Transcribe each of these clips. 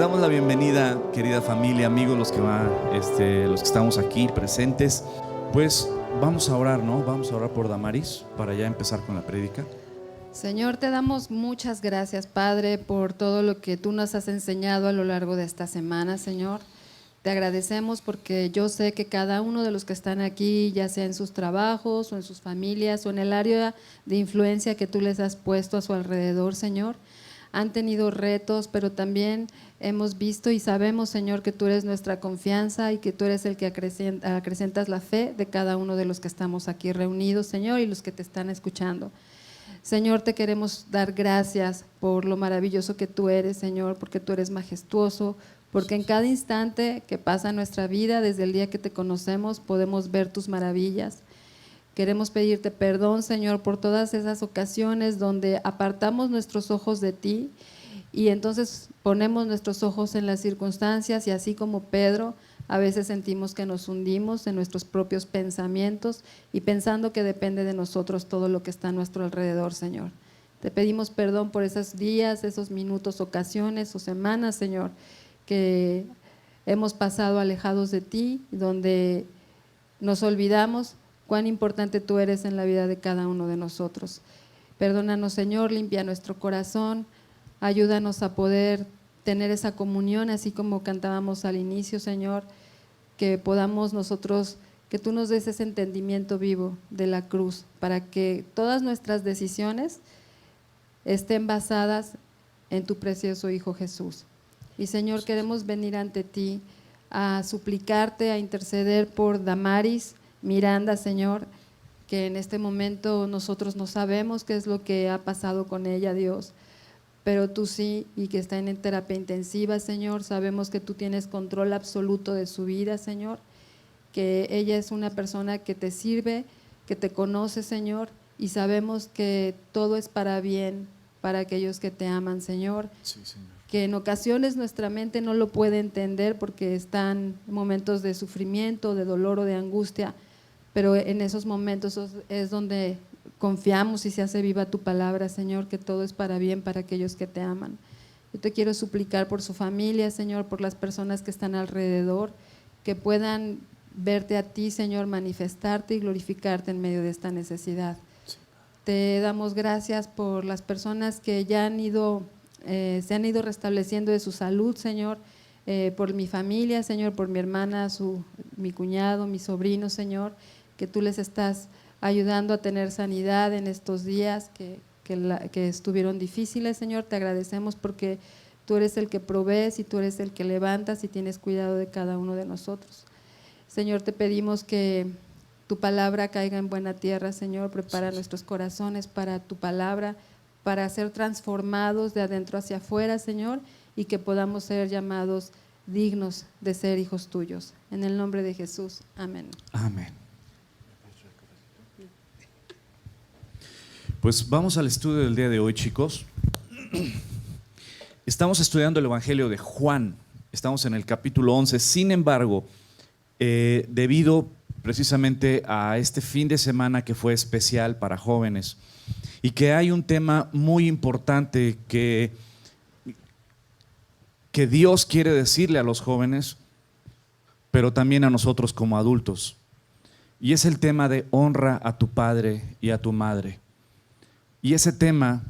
damos la bienvenida, querida familia, amigos, los que estamos aquí presentes. Pues vamos a orar, ¿no? Vamos a orar por Damaris para ya empezar con la prédica. Señor, te damos muchas gracias, Padre, por todo lo que tú nos has enseñado a lo largo de esta semana, Señor. Te agradecemos porque yo sé que cada uno de los que están aquí, ya sea en sus trabajos o en sus familias o en el área de influencia que tú les has puesto a su alrededor, Señor, han tenido retos, pero también hemos visto y sabemos, Señor, que tú eres nuestra confianza y que tú eres el que acrecentas la fe de cada uno de los que estamos aquí reunidos, Señor, y los que te están escuchando. Señor, te queremos dar gracias por lo maravilloso que tú eres, Señor, porque tú eres majestuoso, porque en cada instante que pasa en nuestra vida, desde el día que te conocemos, podemos ver tus maravillas. Queremos pedirte perdón, Señor, por todas esas ocasiones donde apartamos nuestros ojos de ti y entonces ponemos nuestros ojos en las circunstancias y así como Pedro, a veces sentimos que nos hundimos en nuestros propios pensamientos y pensando que depende de nosotros todo lo que está a nuestro alrededor, Señor. Te pedimos perdón por esos días, esos minutos, ocasiones o semanas, Señor, que hemos pasado alejados de ti, donde nos olvidamos cuán importante tú eres en la vida de cada uno de nosotros. Perdónanos, Señor, limpia nuestro corazón, ayúdanos a poder tener esa comunión, así como cantábamos al inicio, Señor, que podamos nosotros, que tú nos des ese entendimiento vivo de la cruz, para que todas nuestras decisiones estén basadas en tu precioso Hijo Jesús. Y Señor, queremos venir ante ti a suplicarte, a interceder por Damaris Miranda, Señor, que en este momento nosotros no sabemos qué es lo que ha pasado con ella, Dios, pero tú sí, y que está en terapia intensiva, Señor. Sabemos que tú tienes control absoluto de su vida, Señor, que ella es una persona que te sirve, que te conoce, Señor, y sabemos que todo es para bien, para aquellos que te aman, Señor. Sí, Señor. Que en ocasiones nuestra mente no lo puede entender porque están momentos de sufrimiento, de dolor o de angustia, pero en esos momentos es donde confiamos y se hace viva tu palabra, Señor, que todo es para bien para aquellos que te aman. Yo te quiero suplicar por su familia, Señor, por las personas que están alrededor, que puedan verte a ti, Señor, manifestarte y glorificarte en medio de esta necesidad. Sí. Te damos gracias por las personas que ya se han ido restableciendo de su salud, Señor, por mi familia, Señor, por mi hermana, mi cuñado, mi sobrino, Señor, que tú les estás ayudando a tener sanidad en estos días que estuvieron difíciles, Señor. Te agradecemos porque tú eres el que provees y tú eres el que levantas y tienes cuidado de cada uno de nosotros. Señor, te pedimos que tu palabra caiga en buena tierra, Señor. Prepara nuestros corazones para tu palabra, para ser transformados de adentro hacia afuera, Señor, y que podamos ser llamados dignos de ser hijos tuyos. En el nombre de Jesús, amén. Amén. Pues vamos al estudio del día de hoy, chicos. Estamos estudiando el Evangelio de Juan, estamos en el capítulo 11. Sin embargo, debido precisamente a este fin de semana que fue especial para jóvenes y que hay un tema muy importante que Dios quiere decirle a los jóvenes, pero también a nosotros como adultos, y es el tema de honra a tu padre y a tu madre. Y ese tema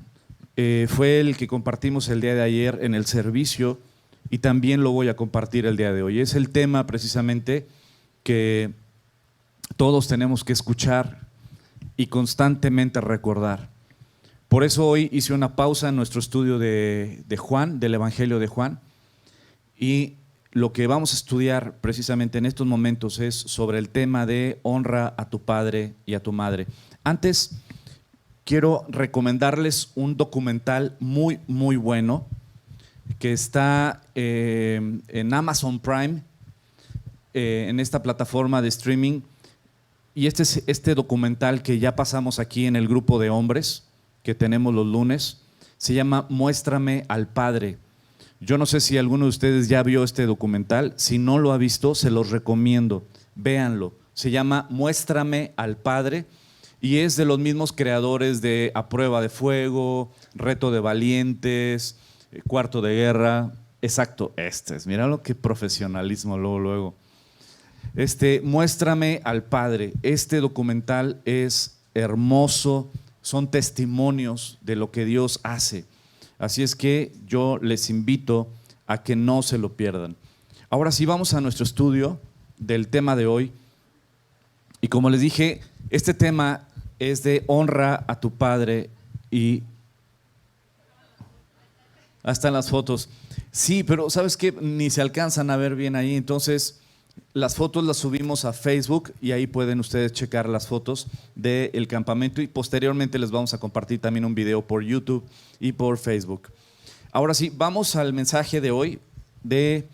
fue el que compartimos el día de ayer en el servicio y también lo voy a compartir el día de hoy. Es el tema precisamente que todos tenemos que escuchar y constantemente recordar. Por eso hoy hice una pausa en nuestro estudio de Juan, del Evangelio de Juan, y lo que vamos a estudiar precisamente en estos momentos es sobre el tema de honra a tu padre y a tu madre. Antes, quiero recomendarles un documental muy, muy bueno que está en Amazon Prime, en esta plataforma de streaming. Y este documental que ya pasamos aquí en el grupo de hombres que tenemos los lunes, se llama Muéstrame al Padre. Yo no sé si alguno de ustedes ya vio este documental. Si no lo ha visto, se los recomiendo. Véanlo. Se llama Muéstrame al Padre y es de los mismos creadores de A Prueba de Fuego, Reto de Valientes, Cuarto de Guerra, Exacto, mira lo que profesionalismo luego. Muéstrame al Padre. Este documental es hermoso, son testimonios de lo que Dios hace. Así es que yo les invito a que no se lo pierdan. Ahora sí, vamos a nuestro estudio del tema de hoy. Y como les dije, este tema es de honra a tu padre y hasta en las fotos. Sí, pero ¿sabes qué? Ni se alcanzan a ver bien ahí. Entonces, las fotos las subimos a Facebook y ahí pueden ustedes checar las fotos del campamento y posteriormente les vamos a compartir también un video por YouTube y por Facebook. Ahora sí, vamos al mensaje de hoy del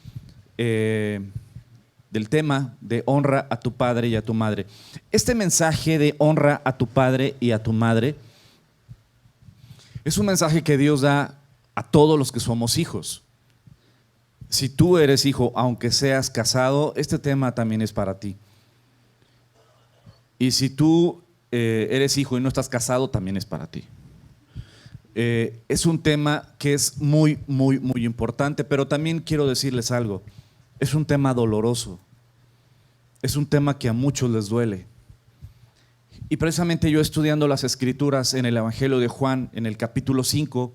tema de honra a tu padre y a tu madre. Este mensaje de honra a tu padre y a tu madre es un mensaje que Dios da a todos los que somos hijos. Si tú eres hijo, aunque seas casado, este tema también es para ti. Y si tú eres hijo y no estás casado, también es para ti. Es un tema que es muy, muy, muy importante, pero también quiero decirles algo. Es un tema doloroso. Es un tema que a muchos les duele. Y precisamente yo estudiando las Escrituras en el Evangelio de Juan, en el capítulo 5,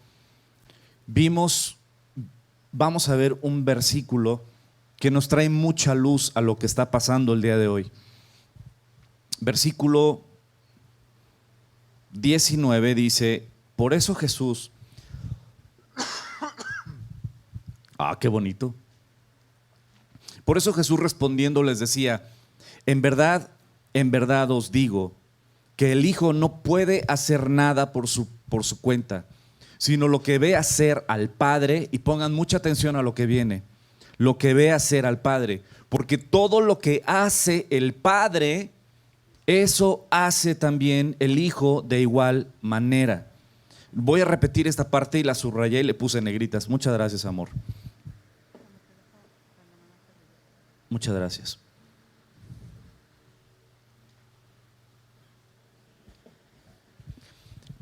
vamos a ver un versículo que nos trae mucha luz a lo que está pasando el día de hoy. Versículo 19 dice: por eso Jesús, qué bonito. Por eso Jesús respondiendo les decía: en verdad os digo que el Hijo no puede hacer nada por su cuenta, sino lo que ve hacer al Padre. Y pongan mucha atención a lo que viene: lo que ve hacer al Padre, porque todo lo que hace el Padre, eso hace también el Hijo de igual manera. Voy a repetir esta parte y la subrayé y le puse negritas. Muchas gracias, amor. Muchas gracias.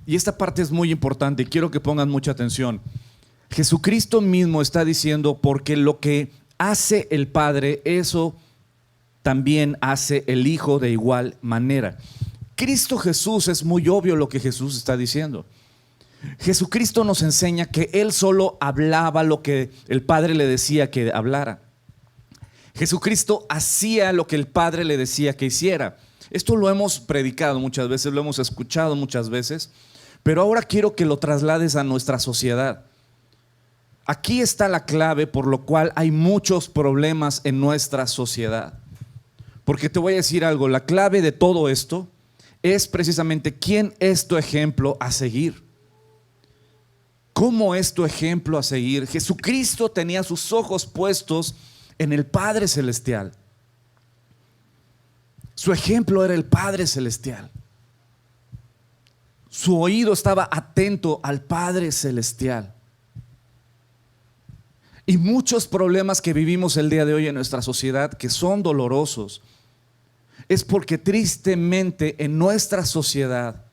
Y esta parte es muy importante, quiero que pongan mucha atención. Jesucristo mismo está diciendo: porque lo que hace el Padre, eso también hace el Hijo de igual manera. Cristo Jesús, es muy obvio lo que Jesús está diciendo. Jesucristo nos enseña que Él solo hablaba lo que el Padre le decía que hablara. Jesucristo hacía lo que el Padre le decía que hiciera. Esto lo hemos predicado muchas veces, lo hemos escuchado muchas veces, pero ahora quiero que lo traslades a nuestra sociedad. Aquí está la clave por lo cual hay muchos problemas en nuestra sociedad. Porque te voy a decir algo, la clave de todo esto es precisamente quién es tu ejemplo a seguir. ¿Cómo es tu ejemplo a seguir? Jesucristo tenía sus ojos puestos en el Padre Celestial. Su ejemplo era el Padre Celestial. Su oído estaba atento al Padre Celestial. Y muchos problemas que vivimos el día de hoy en nuestra sociedad, que son dolorosos, es porque tristemente en nuestra sociedad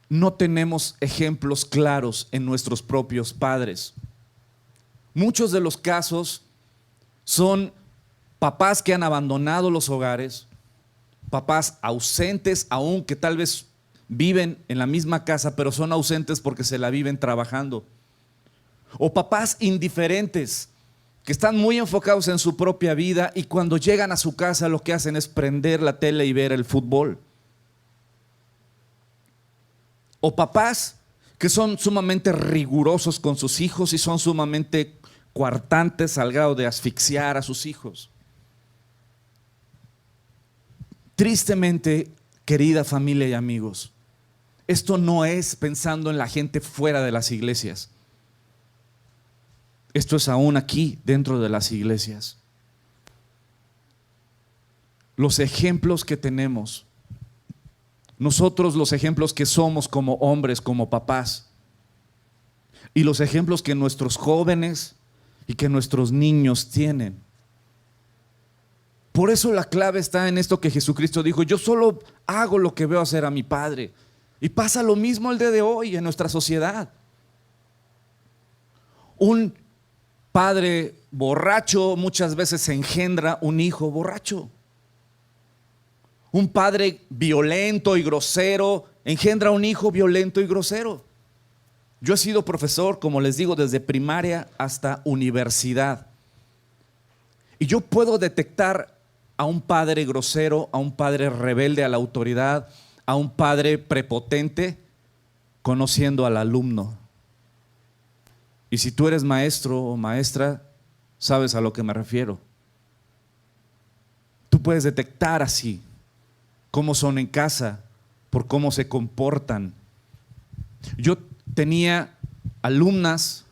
no tenemos ejemplos claros en nuestros propios padres. Muchos de los casos son papás que han abandonado los hogares, papás ausentes aún, que tal vez viven en la misma casa, pero son ausentes porque se la viven trabajando. O papás indiferentes, que están muy enfocados en su propia vida y cuando llegan a su casa lo que hacen es prender la tele y ver el fútbol. O papás que son sumamente rigurosos con sus hijos y son sumamente coartantes al grado de asfixiar a sus hijos. Tristemente, querida familia y amigos, esto no es pensando en la gente fuera de las iglesias. Esto es aún aquí dentro de las iglesias. Los ejemplos que tenemos, nosotros los ejemplos que somos como hombres, como papás, y los ejemplos que nuestros jóvenes y que nuestros niños tienen. Por eso la clave está en esto que Jesucristo dijo: yo solo hago lo que veo hacer a mi Padre. Y pasa lo mismo el día de hoy en nuestra sociedad. Un padre borracho muchas veces engendra un hijo borracho. Un padre violento y grosero engendra un hijo violento y grosero. Yo he sido profesor, como les digo, desde primaria hasta universidad. Y yo puedo detectar a un padre grosero, a un padre rebelde a la autoridad, a un padre prepotente, conociendo al alumno. Y si tú eres maestro o maestra, sabes a lo que me refiero. Tú puedes detectar así cómo son en casa, por cómo se comportan. Yo tenía alumnas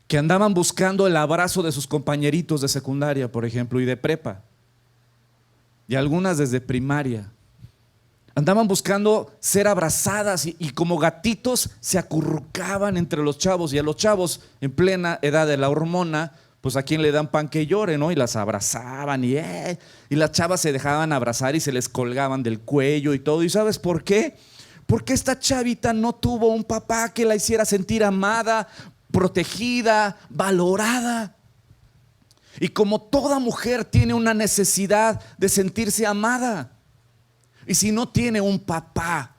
que andaban buscando el abrazo de sus compañeritos de secundaria, por ejemplo, y de prepa, y algunas desde primaria. Andaban buscando ser abrazadas y como gatitos se acurrucaban entre los chavos, y a los chavos en plena edad de la hormona, pues a quien le dan pan que llore, ¿no? Y las abrazaban y las chavas se dejaban abrazar y se les colgaban del cuello y todo. ¿Y sabes por qué? Porque esta chavita no tuvo un papá que la hiciera sentir amada, protegida, valorada. Y como toda mujer tiene una necesidad de sentirse amada, y si no tiene un papá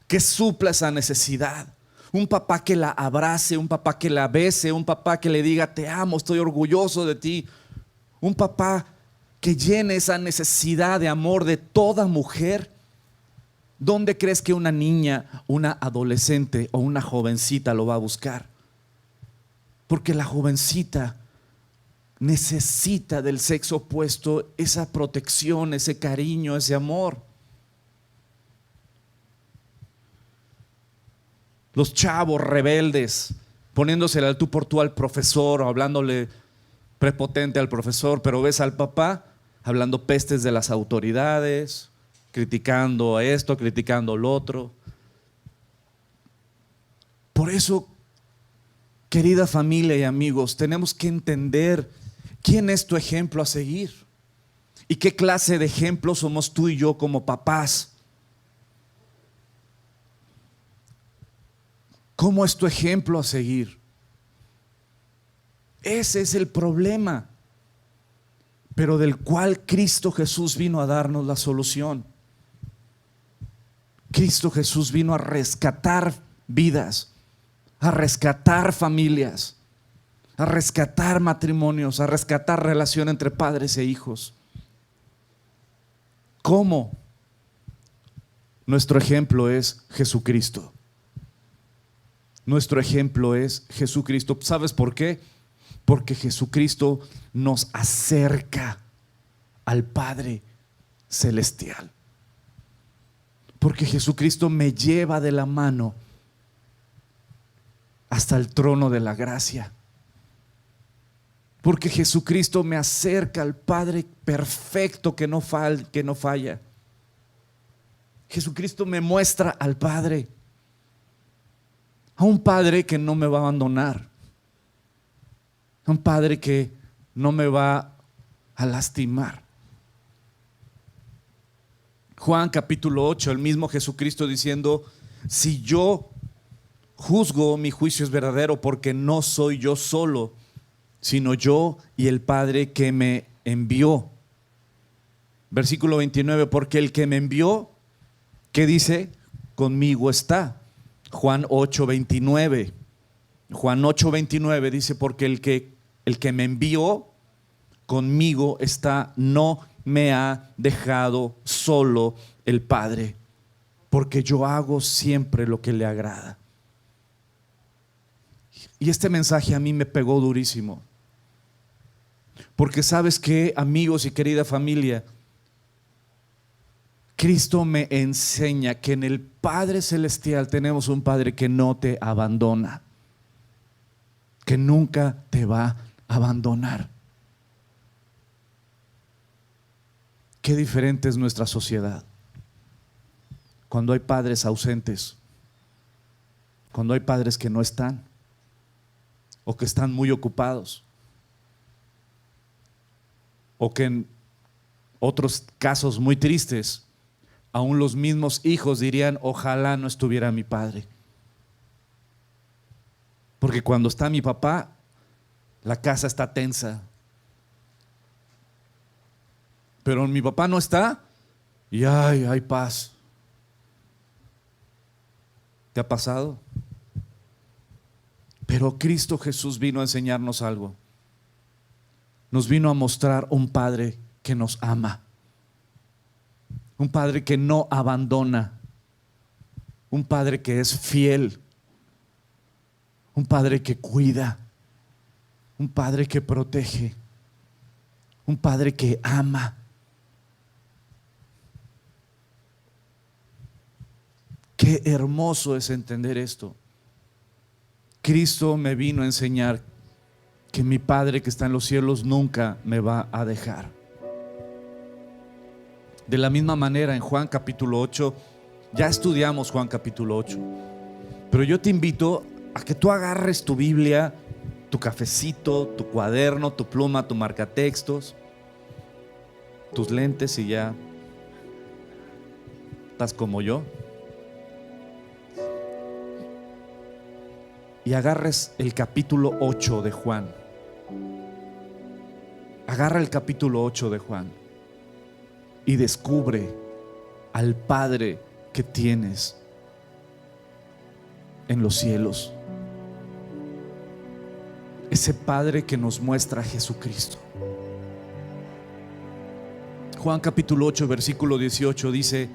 que supla esa necesidad, un papá que la abrace, un papá que la bese, un papá que le diga te amo, estoy orgulloso de ti, un papá que llene esa necesidad de amor de toda mujer, ¿dónde crees que una niña, una adolescente o una jovencita lo va a buscar? Porque la jovencita necesita del sexo opuesto esa protección, ese cariño, ese amor. Los chavos rebeldes, poniéndosele al tú por tú al profesor o hablándole prepotente al profesor, pero ves al papá hablando pestes de las autoridades, criticando a esto, criticando lo otro. Por eso, querida familia y amigos, tenemos que entender quién es tu ejemplo a seguir y qué clase de ejemplo somos tú y yo como papás. ¿Cómo es tu ejemplo a seguir? Ese es el problema, pero del cual Cristo Jesús vino a darnos la solución. Cristo Jesús vino a rescatar vidas, a rescatar familias, a rescatar matrimonios, a rescatar relación entre padres e hijos. ¿Cómo? Nuestro ejemplo es Jesucristo. Nuestro ejemplo es Jesucristo. ¿Sabes por qué? Porque Jesucristo nos acerca al Padre Celestial. Porque Jesucristo me lleva de la mano hasta el trono de la gracia. Porque Jesucristo me acerca al Padre perfecto que no falla. Jesucristo me muestra al Padre. A un Padre que no me va a abandonar, a un Padre que no me va a lastimar. Juan capítulo 8, el mismo Jesucristo diciendo: si yo juzgo, mi juicio es verdadero, porque no soy yo solo, sino yo y el Padre que me envió. Versículo 29, porque el que me envió, ¿qué dice? Conmigo está. Juan 8:29. Juan 8:29 dice: porque el que me envió conmigo está, no me ha dejado solo el Padre, porque yo hago siempre lo que le agrada. Y este mensaje a mí me pegó durísimo, porque sabes qué, amigos y querida familia, Cristo me enseña que en el Padre Celestial tenemos un Padre que no te abandona, que nunca te va a abandonar. Qué diferente es nuestra sociedad cuando hay padres ausentes, cuando hay padres que no están o que están muy ocupados, o que en otros casos muy tristes, aún los mismos hijos dirían: ojalá no estuviera mi padre. Porque cuando está mi papá, La casa está tensa. Pero mi papá no está y hay paz. ¿Te ha pasado? Pero Cristo Jesús vino a enseñarnos algo. Nos vino a mostrar un Padre que nos ama. Un Padre que no abandona. Un Padre que es fiel. Un Padre que cuida. Un Padre que protege. Un Padre que ama. Qué hermoso es entender esto. Cristo me vino a enseñar que mi Padre que está en los cielos nunca me va a dejar. De la misma manera, en Juan capítulo 8, ya estudiamos Juan capítulo 8, pero yo te invito a que tú agarres tu Biblia, tu cafecito, tu cuaderno, tu pluma, tu marcatextos, tus lentes, y ya estás como yo, y agarres el capítulo 8 de Juan. Agarra el capítulo 8 de Juan y descubre al Padre que tienes en los cielos. Ese Padre que nos muestra a Jesucristo. Juan capítulo 8 versículo 18 dice: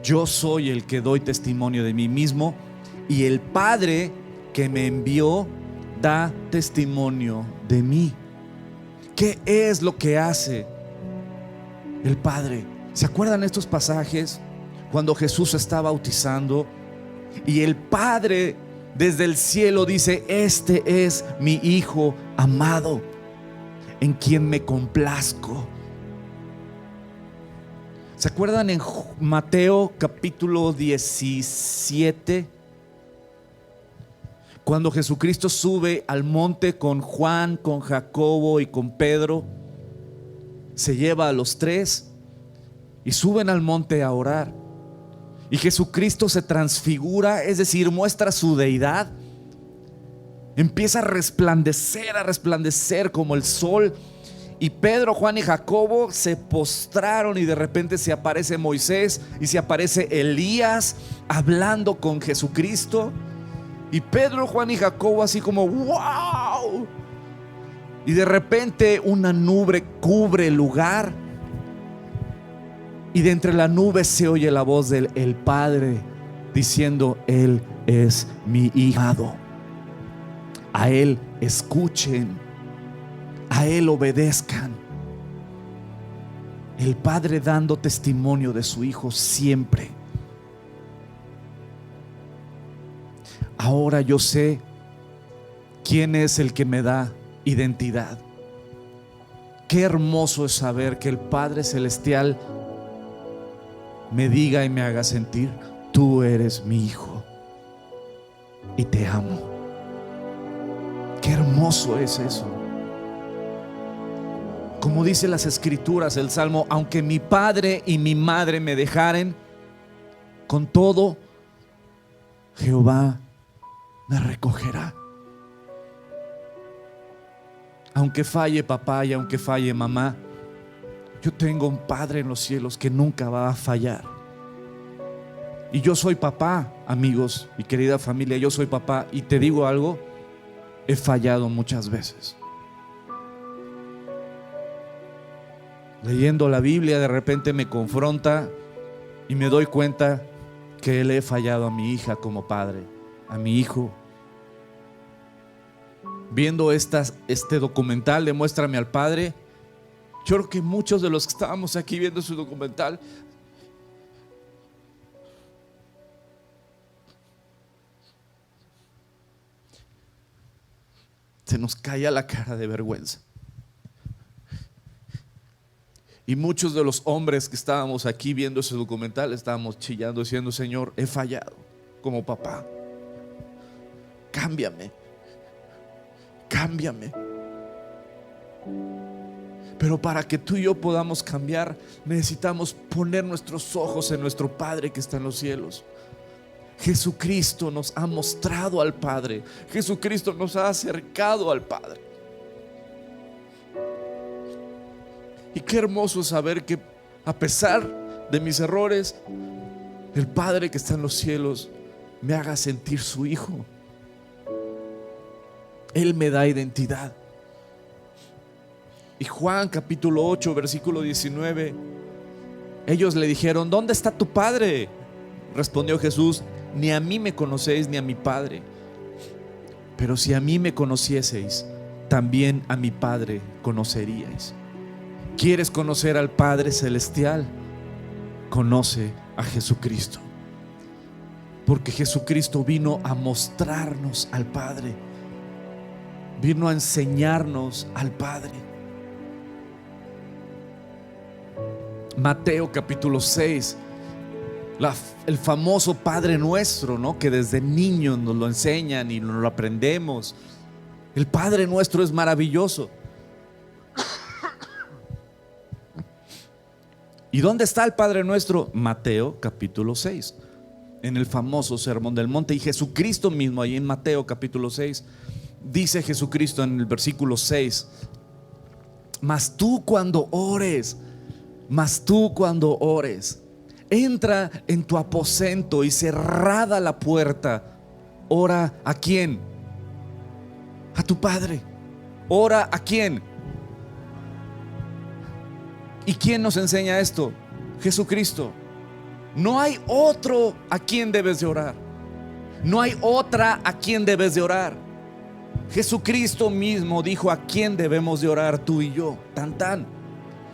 yo soy el que doy testimonio de mí mismo, y el Padre que me envió da testimonio de mí. ¿Qué es lo que hace el Padre? ¿Se acuerdan estos pasajes cuando Jesús se está bautizando y el Padre desde el cielo dice: este es mi Hijo amado, en quien me complazco? ¿Se acuerdan en Mateo capítulo 17? Cuando Jesucristo sube al monte con Juan, con Jacobo y con Pedro, se lleva a los tres y suben al monte a orar. Y Jesucristo se transfigura, es decir, muestra su deidad. Empieza a resplandecer como el sol. Y Pedro, Juan y Jacobo se postraron, y de repente se aparece Moisés y se aparece Elías hablando con Jesucristo. Y Pedro, Juan y Jacobo así como ¡wow! Y de repente una nube cubre el lugar, y de entre la nube se oye la voz del Padre diciendo: Él es mi Hijo, a Él escuchen, a Él obedezcan. El Padre dando testimonio de su Hijo siempre. Ahora yo sé quién es el que me da identidad. Qué hermoso es saber que el Padre Celestial me diga y me haga sentir: tú eres mi Hijo y te amo. Qué hermoso es eso. Como dice las Escrituras, el Salmo: aunque mi padre y mi madre me dejaren, con todo Jehová me recogerá. Aunque falle papá y aunque falle mamá, yo tengo un Padre en los cielos que nunca va a fallar. Y yo soy papá, amigos y querida familia, yo soy papá, y te digo algo: he fallado muchas veces. Leyendo la Biblia, de repente me confronta y me doy cuenta que le he fallado a mi hija como padre, a mi hijo. Viendo este documental de Muéstrame al Padre, yo creo que muchos de los que estábamos aquí viendo su documental se nos caía la cara de vergüenza. Y muchos de los hombres que estábamos aquí viendo ese documental estábamos chillando, diciendo: Señor, he fallado como papá. Cámbiame. Pero para que tú y yo podamos cambiar, necesitamos poner nuestros ojos en nuestro Padre que está en los cielos. Jesucristo nos ha mostrado al Padre. Jesucristo nos ha acercado al Padre. qué hermoso saber que a pesar de mis errores, el Padre que está en los cielos me haga sentir su hijo. Él me da identidad. Y Juan capítulo 8 versículo 19, ellos le dijeron: ¿dónde está tu Padre? Respondió Jesús: ni a mí me conocéis ni a mi Padre. Pero si a mí me conocieseis, también a mi Padre conoceríais. ¿Quieres conocer al Padre Celestial? Conoce a Jesucristo. Porque Jesucristo vino a mostrarnos al Padre, vino a enseñarnos al Padre. Mateo capítulo 6, el famoso Padre Nuestro, ¿no? Que desde niños nos lo enseñan y nos lo aprendemos. El Padre Nuestro es maravilloso. ¿Y dónde está el Padre Nuestro? Mateo capítulo 6, en el famoso Sermón del Monte. Y Jesucristo mismo, ahí en Mateo capítulo 6, dice Jesucristo en el versículo 6: mas tú cuando ores, entra en tu aposento y cerrada la puerta, ora ¿a quién? A tu Padre. ¿Ora a quién? ¿Y quién nos enseña esto? Jesucristo. No hay otro a quien debes de orar. No hay otra a quien debes de orar. Jesucristo mismo dijo a quién debemos de orar tú y yo. Tan tan.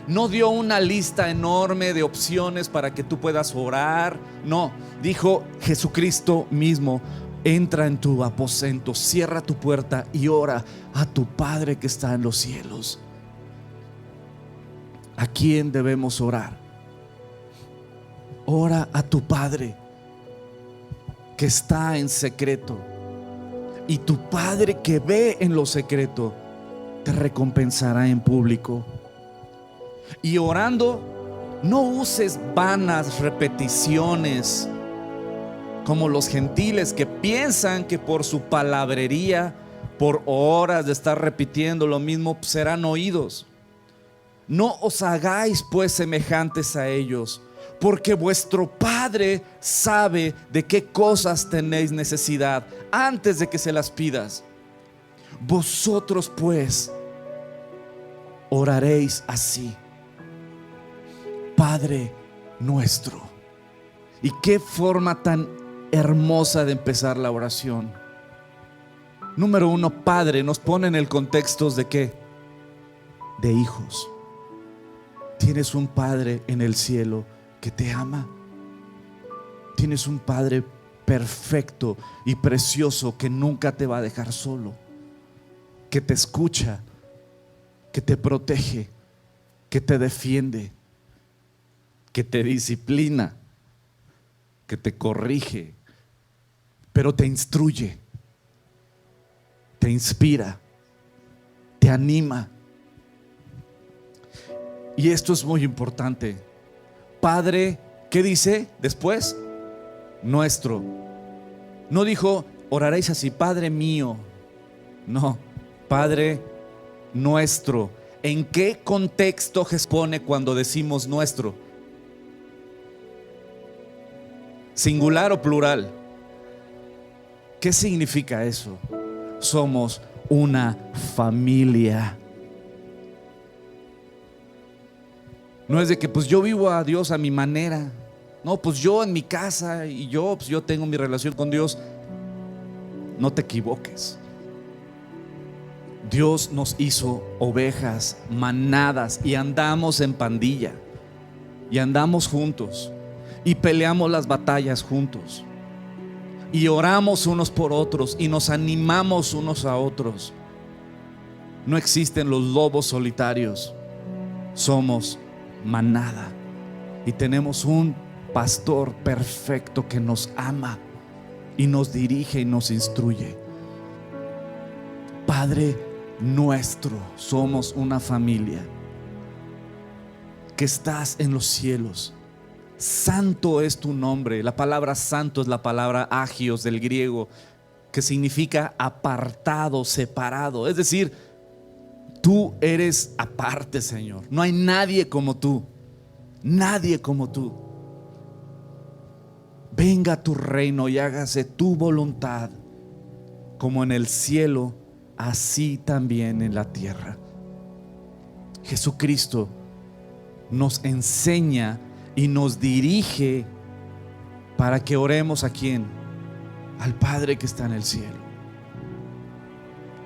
No dio una lista enorme de opciones para que tú puedas orar. No, dijo Jesucristo mismo: entra en tu aposento, cierra tu puerta y ora a tu Padre que está en los cielos. ¿A quién debemos orar? Ora a tu Padre que está en secreto, y tu Padre que ve en lo secreto te recompensará en público. Y orando, no uses vanas repeticiones como los gentiles, que piensan que por su palabrería, por horas de estar repitiendo lo mismo, serán oídos. No os hagáis pues semejantes a ellos, porque vuestro Padre sabe de qué cosas tenéis necesidad antes de que se las pidas. Vosotros pues oraréis así: Padre nuestro. Y qué forma tan hermosa de empezar la oración. Número uno, Padre nos pone en el contexto de ¿qué? De hijos. Tienes un Padre en el cielo que te ama. Tienes un Padre perfecto y precioso que nunca te va a dejar solo, que te escucha, que te protege, que te defiende, que te disciplina, que te corrige, pero te instruye, te inspira, te anima. Y esto es muy importante. Padre, ¿qué dice después? Nuestro. No dijo oraréis así: Padre mío. No, Padre nuestro. ¿En qué contexto se pone cuando decimos nuestro? ¿Singular o plural? ¿Qué significa eso? Somos una familia. No es de que pues yo vivo a Dios a mi manera. No, pues yo en mi casa y yo tengo mi relación con Dios. No te equivoques. Dios nos hizo ovejas, manadas, y andamos en pandilla, y andamos juntos, y peleamos las batallas juntos, y oramos unos por otros, y nos animamos unos a otros. No existen los lobos solitarios. Somos manada, y tenemos un pastor perfecto que nos ama y nos dirige y nos instruye. Padre nuestro, somos una familia que estás en los cielos. Santo es tu nombre. La palabra santo es la palabra agios del griego, que significa apartado, separado. Es decir, Tú eres aparte, Señor. No hay nadie como tú. Nadie como tú. Venga tu reino y hágase tu voluntad, como en el cielo, así también en la tierra. Jesucristo nos enseña y nos dirige para que oremos ¿a quién? Al Padre que está en el cielo.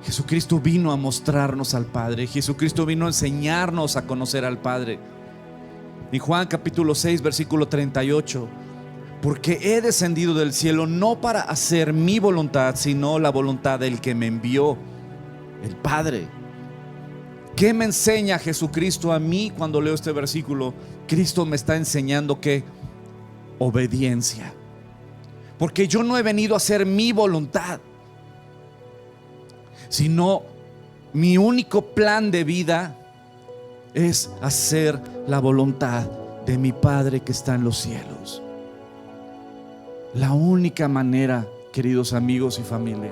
Jesucristo vino a mostrarnos al Padre. Jesucristo vino a enseñarnos a conocer al Padre. En Juan capítulo 6 versículo 38: porque he descendido del cielo no para hacer mi voluntad, sino la voluntad del que me envió, el Padre. ¿Qué me enseña Jesucristo a mí cuando leo este versículo? Cristo me está enseñando que obediencia. Porque yo no he venido a hacer mi voluntad, sino mi único plan de vida es hacer la voluntad de mi Padre que está en los cielos. La única manera, queridos amigos y familia,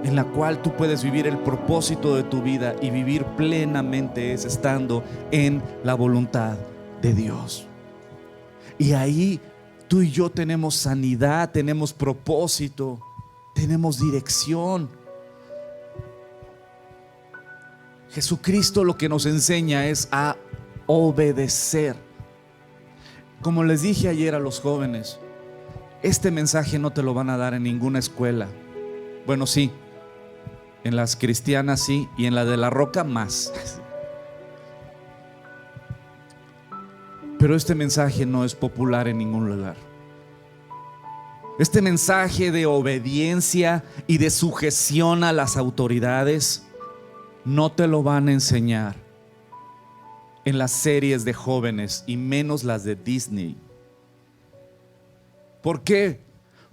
en la cual tú puedes vivir el propósito de tu vida y vivir plenamente es estando en la voluntad de Dios. Y ahí tú y yo tenemos sanidad, tenemos propósito, tenemos dirección. Jesucristo lo que nos enseña es a obedecer. Como les dije ayer a los jóvenes, este mensaje no te lo van a dar en ninguna escuela. Bueno, sí, en las cristianas sí, y en la de la Roca más. Pero este mensaje no es popular en ningún lugar. Este mensaje de obediencia y de sujeción a las autoridades no te lo van a enseñar en las series de jóvenes, y menos las de Disney. ¿Por qué?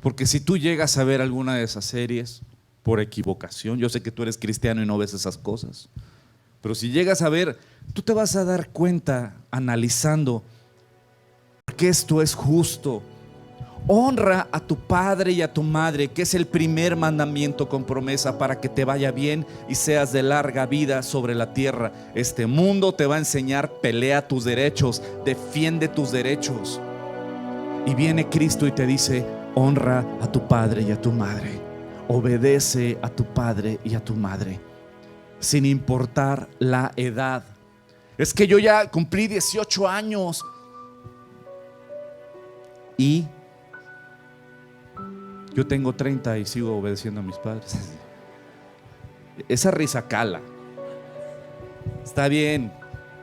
Porque si tú llegas a ver alguna de esas series por equivocación, yo sé que tú eres cristiano y no ves esas cosas, pero si llegas a ver, tú te vas a dar cuenta analizando que esto es justo. Honra a tu padre y a tu madre, que es el primer mandamiento con promesa para que te vaya bien y seas de larga vida sobre la tierra. Este mundo te va a enseñar: pelea tus derechos, defiende tus derechos. Y viene Cristo y te dice: honra a tu padre y a tu madre, obedece a tu padre y a tu madre, sin importar la edad. Es que yo ya cumplí 18 años y yo tengo 30 y sigo obedeciendo a mis padres. Esa risa cala. Está bien,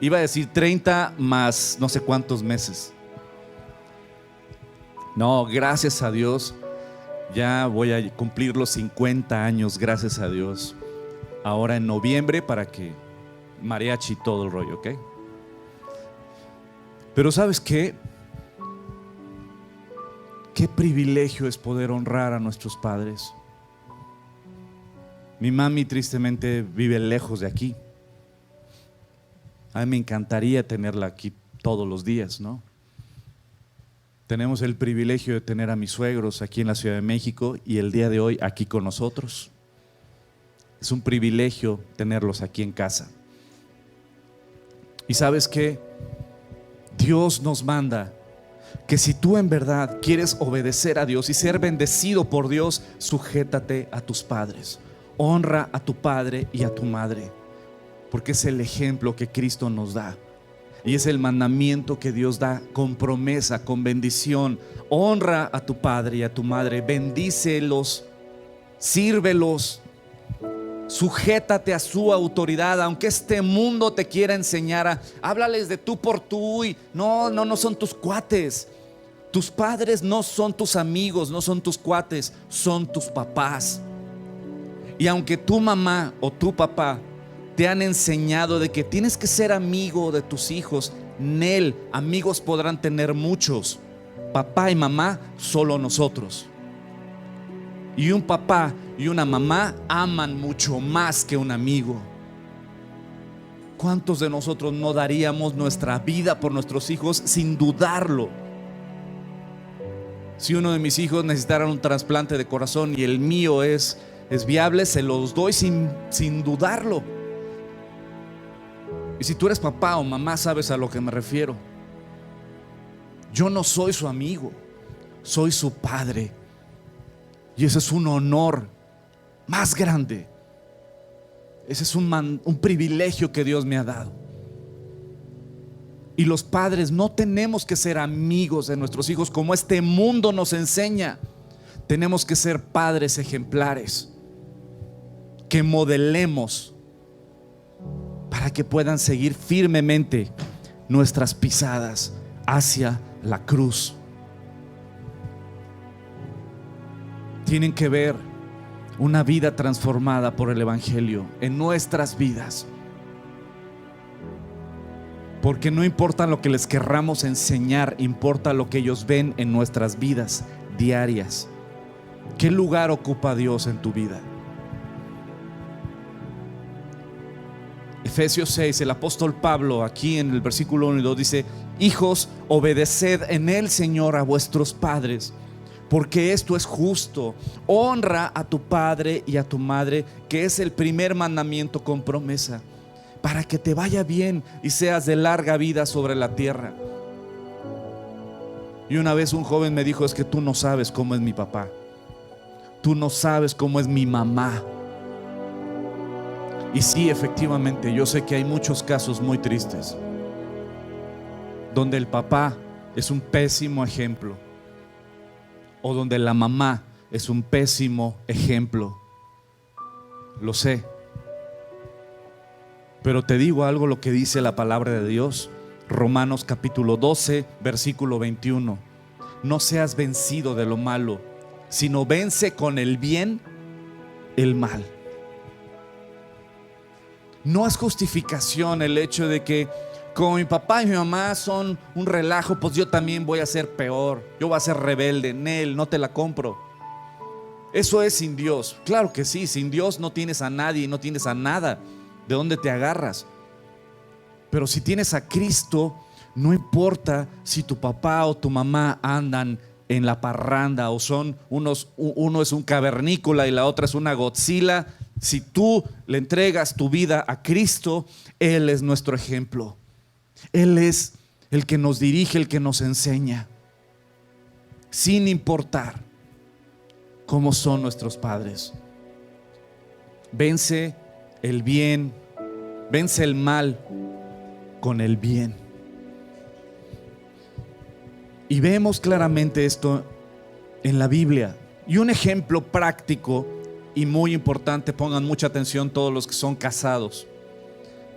iba a decir 30 más no sé cuántos meses. No, gracias a Dios, ya voy a cumplir los 50 años, gracias a Dios. Ahora en noviembre, para que mariachi y todo el rollo, ¿ok? Pero ¿sabes qué? Qué privilegio es poder honrar a nuestros padres. Mi mami tristemente vive lejos de aquí. A mí me encantaría tenerla aquí todos los días, ¿no? Tenemos el privilegio de tener a mis suegros aquí en la Ciudad de México y el día de hoy aquí con nosotros. Es un privilegio tenerlos aquí en casa. ¿Y sabes qué? Dios nos manda que si tú en verdad quieres obedecer a Dios y ser bendecido por Dios, sujétate a tus padres. Honra a tu padre y a tu madre, porque es el ejemplo que Cristo nos da. Y es el mandamiento que Dios da con promesa, con bendición. Honra a tu padre y a tu madre, bendícelos, sírvelos, sujétate a su autoridad. Aunque este mundo te quiera enseñar háblales de tú por tú, y no son tus cuates. Tus padres no son tus amigos, no son tus cuates, son tus papás. Y aunque tu mamá o tu papá te han enseñado de que tienes que ser amigo de tus hijos, Nel, amigos podrán tener muchos. Papá y mamá, solo nosotros. Y un papá y una mamá aman mucho más que un amigo. ¿Cuántos de nosotros no daríamos nuestra vida por nuestros hijos sin dudarlo? Si uno de mis hijos necesitara un trasplante de corazón y el mío es viable, se los doy sin dudarlo. Y si tú eres papá o mamá, sabes a lo que me refiero. Yo no soy su amigo, soy su padre. Y ese es un honor más grande. Ese es un privilegio que Dios me ha dado. Y los padres no tenemos que ser amigos de nuestros hijos como este mundo nos enseña. Tenemos que ser padres ejemplares, que modelemos para que puedan seguir firmemente nuestras pisadas hacia la cruz. Tienen que ver una vida transformada por el Evangelio en nuestras vidas. Porque no importa lo que les querramos enseñar, importa lo que ellos ven en nuestras vidas diarias. ¿Qué lugar ocupa Dios en tu vida? Efesios 6, el apóstol Pablo, aquí en el versículo 1 y 2 dice: hijos, obedeced en el Señor a vuestros padres, porque esto es justo. Honra a tu padre y a tu madre, que es el primer mandamiento con promesa, para que te vaya bien y seas de larga vida sobre la tierra. Y una vez un joven me dijo: es que tú no sabes cómo es mi papá, tú no sabes cómo es mi mamá. Y sí, efectivamente, yo sé que hay muchos casos muy tristes donde el papá es un pésimo ejemplo, o donde la mamá es un pésimo ejemplo. Lo sé. Pero te digo algo, lo que dice la palabra de Dios, Romanos capítulo 12, versículo 21. No seas vencido de lo malo, sino vence con el bien el mal. No es justificación el hecho de que como mi papá y mi mamá son un relajo, pues yo también voy a ser peor, yo voy a ser rebelde. Nel, no te la compro. Eso es sin Dios. Claro que sí, sin Dios no tienes a nadie y no tienes a nada de dónde te agarras. Pero si tienes a Cristo, no importa si tu papá o tu mamá andan en la parranda o son uno es un cavernícola y la otra es una Godzilla. Si tú le entregas tu vida a Cristo, Él es nuestro ejemplo. Él es el que nos dirige, el que nos enseña, sin importar cómo son nuestros padres. Vence el bien, vence el mal con el bien. Y vemos claramente esto en la Biblia. Y un ejemplo práctico y muy importante, pongan mucha atención todos los que son casados.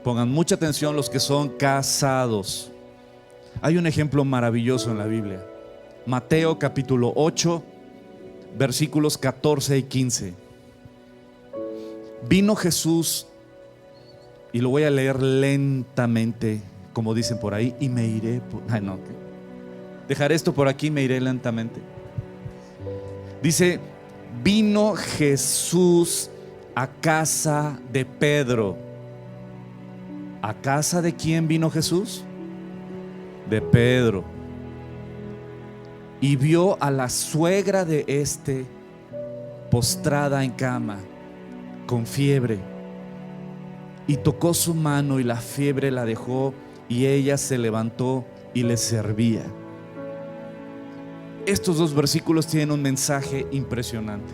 Pongan mucha atención los que son casados. Hay un ejemplo maravilloso en la Biblia. Mateo capítulo 8, versículos 14 y 15. Vino Jesús, y lo voy a leer lentamente, como dicen por ahí, y me iré dejaré esto por aquí y me iré lentamente. Dice: vino Jesús a casa de Pedro. ¿A casa de quién vino Jesús? De Pedro. Y vio a la suegra de este postrada en cama, con fiebre. Y tocó su mano y la fiebre la dejó, y ella se levantó y le servía. Estos dos versículos tienen un mensaje impresionante.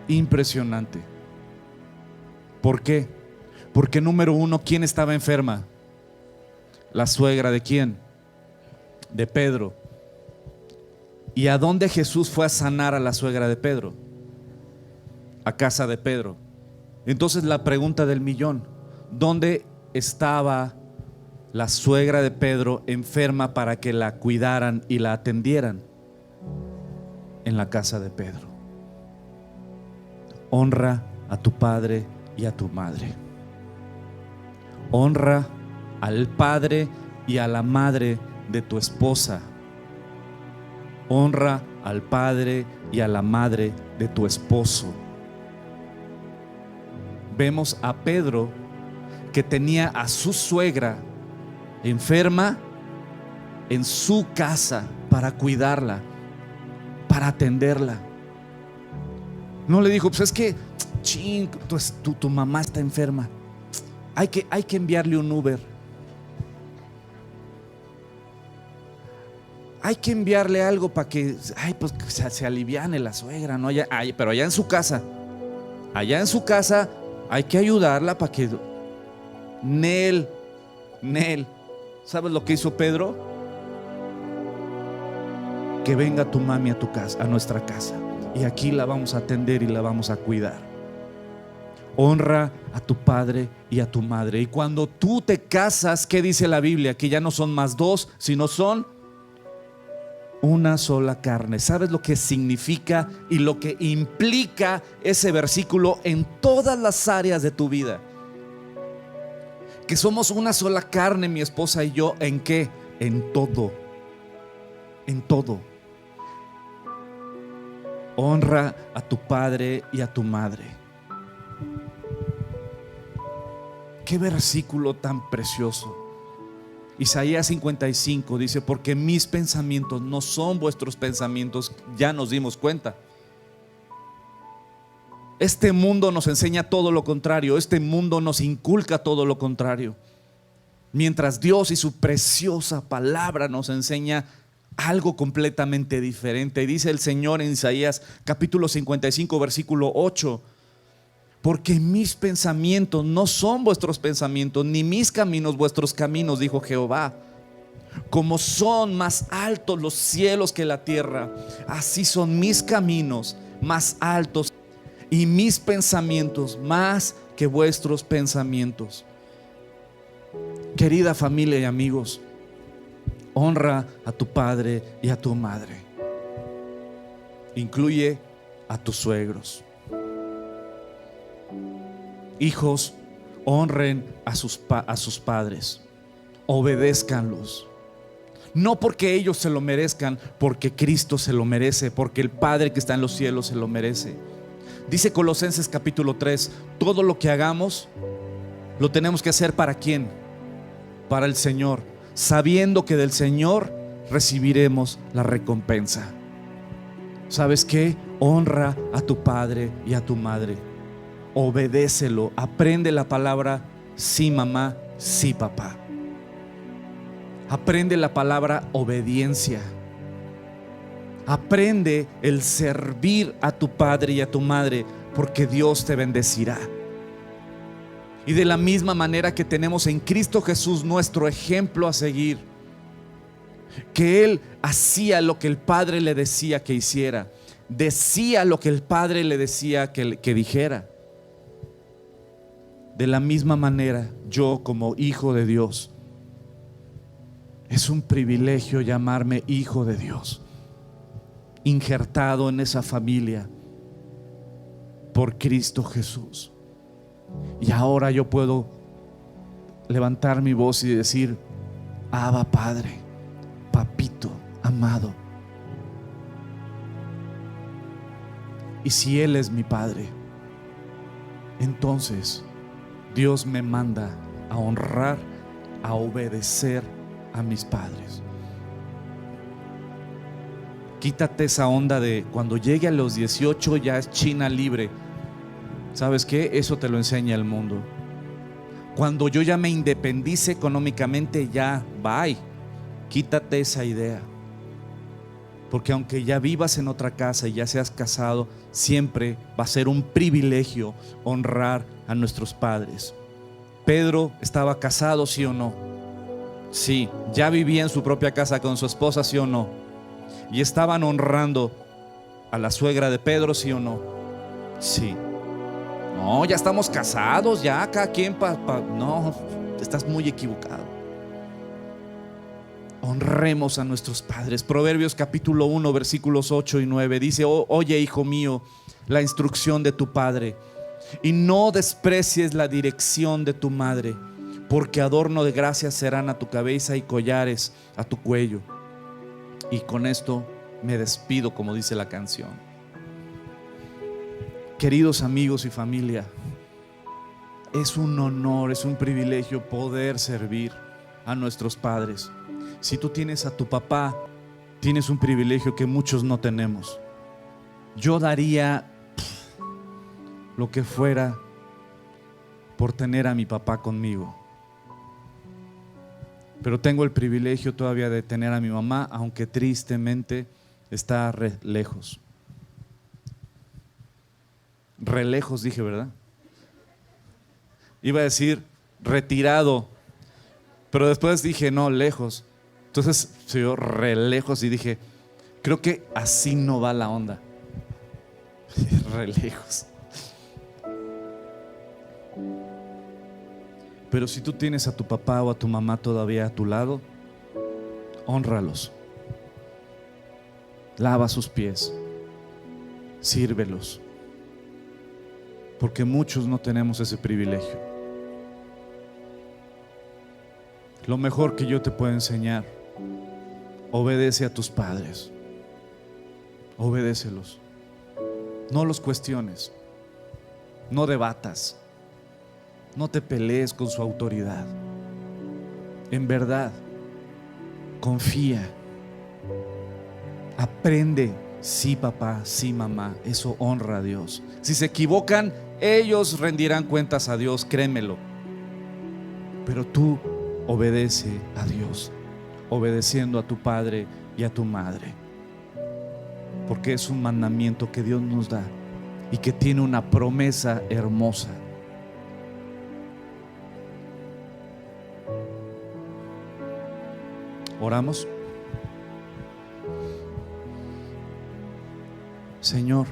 Impresionante. ¿Por qué? Porque número uno, ¿quién estaba enferma? La suegra de quién? De Pedro. ¿Y a dónde Jesús fue a sanar a la suegra de Pedro? A casa de Pedro. Entonces la pregunta del millón: ¿dónde estaba la suegra de Pedro enferma para que la cuidaran y la atendieran? En la casa de Pedro. Honra a tu padre y a tu madre. Honra al padre y a la madre de tu esposa. Honra al padre y a la madre de tu esposo. Vemos a Pedro, que tenía a su suegra enferma en su casa para cuidarla, para atenderla. No le dijo: pues es que tu mamá está enferma, Hay que enviarle un Uber. Hay que enviarle algo para que pues, se aliviane la suegra, ¿no? Pero allá en su casa hay que ayudarla para que Nel, ¿sabes lo que hizo Pedro? Que venga tu mami a tu casa, a nuestra casa, y aquí la vamos a atender y la vamos a cuidar. Honra a tu padre y a tu madre. Y cuando tú te casas, ¿qué dice la Biblia? Que ya no son más dos, sino son una sola carne. ¿Sabes lo que significa y lo que implica ese versículo en todas las áreas de tu vida? Que somos una sola carne, mi esposa y yo. ¿En qué? En todo. En todo. Honra a tu padre y a tu madre. Qué versículo tan precioso. Isaías 55 dice: porque mis pensamientos no son vuestros pensamientos. Ya nos dimos cuenta. Este mundo nos enseña todo lo contrario. Este mundo nos inculca todo lo contrario. Mientras Dios y su preciosa palabra nos enseña algo completamente diferente. Y dice el Señor en Isaías capítulo 55 versículo 8: porque mis pensamientos no son vuestros pensamientos, ni mis caminos vuestros caminos, dijo Jehová. Como son más altos los cielos que la tierra, así son mis caminos más altos y mis pensamientos más que vuestros pensamientos. Querida familia y amigos, honra a tu padre y a tu madre. Incluye a tus suegros. Hijos, honren a sus padres, obedézcanlos. No porque ellos se lo merezcan, porque Cristo se lo merece, porque el Padre que está en los cielos se lo merece. Dice Colosenses capítulo 3: todo lo que hagamos lo tenemos que hacer ¿para quién? Para el Señor, sabiendo que del Señor recibiremos la recompensa. ¿Sabes qué? Honra a tu padre y a tu madre. Obedécelo. Aprende la palabra sí mamá, sí papá. Aprende la palabra obediencia. Aprende el servir a tu padre y a tu madre, porque Dios te bendecirá. Y de la misma manera que tenemos en Cristo Jesús nuestro ejemplo a seguir, que Él hacía lo que el Padre le decía que hiciera, decía lo que el Padre le decía que dijera. De la misma manera, yo como hijo de Dios, es un privilegio llamarme hijo de Dios, injertado en esa familia por Cristo Jesús. Y ahora yo puedo levantar mi voz y decir: Abba Padre, papito amado. Y si Él es mi Padre, entonces Dios me manda a honrar, a obedecer a mis padres. Quítate esa onda de cuando llegue a los 18 ya es China libre. ¿Sabes qué? Eso te lo enseña el mundo. Cuando yo ya me independice económicamente, ya bye. Quítate esa idea. Porque aunque ya vivas en otra casa y ya seas casado, siempre va a ser un privilegio honrar a nuestros padres. Pedro estaba casado, ¿sí o no? Sí. Ya vivía en su propia casa con su esposa, ¿sí o no? Y estaban honrando a la suegra de Pedro, ¿sí o no? Sí. No, ya estamos casados, ya cada quien no, estás muy equivocado. Honremos a nuestros padres. Proverbios capítulo 1 versículos 8 y 9 dice: oye, hijo mío, la instrucción de tu padre, y no desprecies la dirección de tu madre, porque adorno de gracia serán a tu cabeza y collares a tu cuello. Y con esto me despido, como dice la canción. Queridos amigos y familia, es un honor, es un privilegio poder servir a nuestros padres. Si tú tienes a tu papá, tienes un privilegio que muchos no tenemos. Yo daría lo que fuera por tener a mi papá conmigo. Pero tengo el privilegio todavía de tener a mi mamá, aunque tristemente está re lejos. Re lejos dije, ¿verdad? Iba a decir retirado, pero después dije no, lejos. Entonces se oyó re lejos y dije, creo que así no va la onda. Re lejos. Pero si tú tienes a tu papá o a tu mamá todavía a tu lado, hónralos. Lava sus pies. Sírvelos. Porque muchos no tenemos ese privilegio. Lo mejor que yo te puedo enseñar: obedece a tus padres. Obedécelos. No los cuestiones. No debatas. No te pelees con su autoridad. En verdad, confía. Aprende. Sí, papá, sí, mamá. Eso honra a Dios. Si se equivocan, ellos rendirán cuentas a Dios, créemelo. Pero tú obedece a Dios, obedeciendo a tu padre y a tu madre, porque es un mandamiento que Dios nos da y que tiene una promesa hermosa. Oramos. Señor,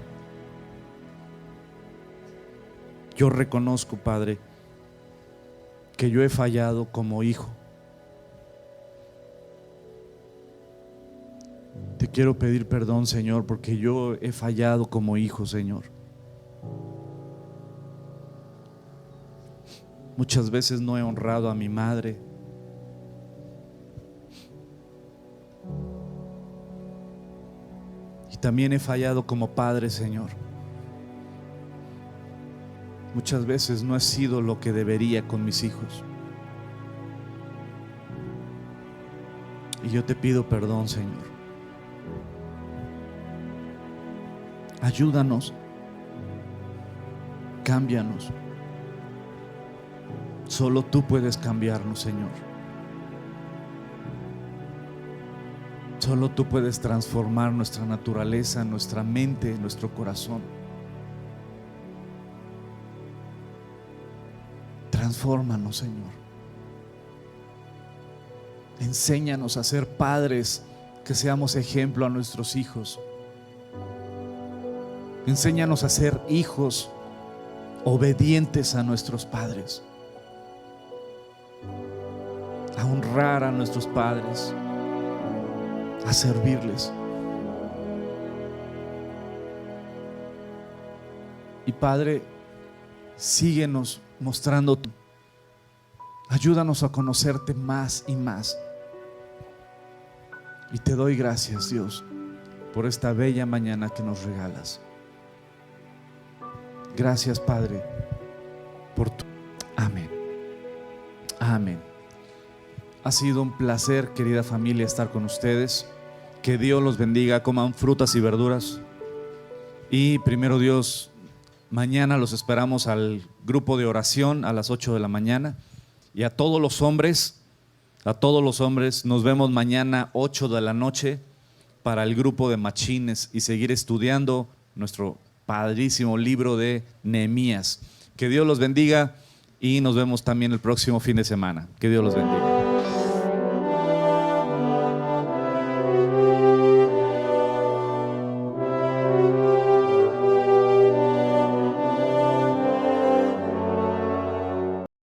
yo reconozco, Padre, que yo he fallado como hijo. Te quiero pedir perdón, Señor, porque yo he fallado como hijo, Señor. Muchas veces no he honrado a mi madre. Y también he fallado como padre, Señor. Muchas veces no he sido lo que debería con mis hijos. Y yo te pido perdón, Señor. Ayúdanos. Cámbianos. Solo tú puedes cambiarnos, Señor. Solo tú puedes transformar nuestra naturaleza, nuestra mente, nuestro corazón. Transfórmanos, Señor. Enséñanos a ser padres, que seamos ejemplo a nuestros hijos. Enséñanos a ser hijos obedientes a nuestros padres, a honrar a nuestros padres, a servirles. Y Padre, síguenos mostrando. Ayúdanos a conocerte más y más. Y te doy gracias, Dios, por esta bella mañana que nos regalas. Gracias, Padre, por tu... Amén. Amén. Ha sido un placer, querida familia, estar con ustedes. Que Dios los bendiga. Coman frutas y verduras. Y primero Dios, mañana los esperamos al grupo de oración a las 8 de la mañana. Y a todos los hombres, nos vemos mañana 8 de la noche para el grupo de machines y seguir estudiando nuestro padrísimo libro de Nehemías. Que Dios los bendiga y nos vemos también el próximo fin de semana. Que Dios los bendiga.